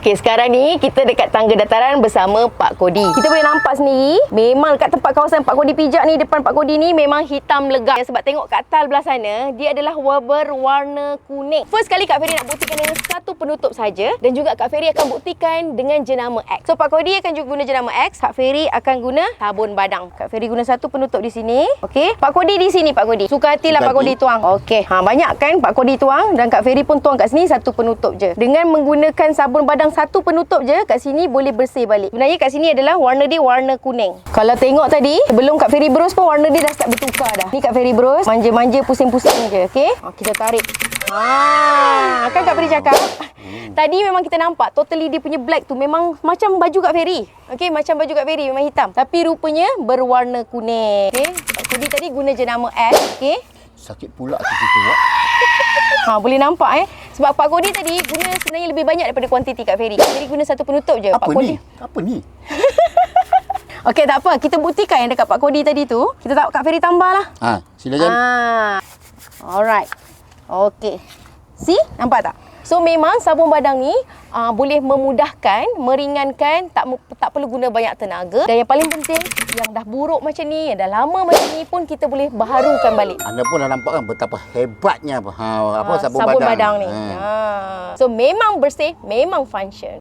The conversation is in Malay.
Okey, sekarang ni kita dekat tangga dataran bersama Pak Kodi. Kita boleh nampak sendiri, memang dekat tempat kawasan Pak Kodi pijak ni, depan Pak Kodi ni memang hitam legap. Sebab tengok kat atas belah sana, dia adalah berwarna kuning. First kali Kak Ferry nak buktikan dengan satu penutup saja, dan juga Kak Ferry akan buktikan dengan jenama X. So Pak Kodi akan juga guna jenama X, Kak Ferry akan guna sabun badang. Kak Ferry guna satu penutup di sini. Okey, Pak Kodi di sini Pak Kodi. Suka hatilah Pak Kodi tuang. Okey, banyak kan Pak Kodi tuang, dan Kak Ferry pun tuang kat sini satu penutup je. Dengan menggunakan sabun badang satu penutup je, kat sini boleh bersih balik. Sebenarnya kat sini adalah warna dia warna kuning. Kalau tengok tadi, sebelum Kak Ferry berus pun warna dia dah start bertukar dah. Ni Kak Ferry berus, manja-manja pusing-pusing je, okey? Kita tarik. Kan Kak Ferry cakap, tadi memang kita nampak totally dia punya black tu memang macam baju Kak Ferry. Okey, macam baju Kak Ferry memang hitam, tapi rupanya berwarna kuning. Okey, Kak Ferry tadi guna jenama S, okey? Sakit pula situ. Boleh nampak sebab Pak Kodi tadi guna sebenarnya lebih banyak daripada kuantiti Kak Ferry. Kak Ferry guna satu penutup je. Apa Pak ni? Kodi. Apa ni? Okey, tak apa. Kita buktikan yang dekat Pak Kodi tadi tu. Kita tak Kak Ferry tambah lah. Silakan. Alright. Okey. See? Nampak tak? So memang sabun badang ni boleh memudahkan, meringankan, tak perlu guna banyak tenaga. Dan yang paling penting, yang dah buruk macam ni, yang dah lama macam ni pun kita boleh baharukan balik. Anda pun dah nampak kan betapa hebatnya sabun sabun badang badang ni. So memang bersih, memang function.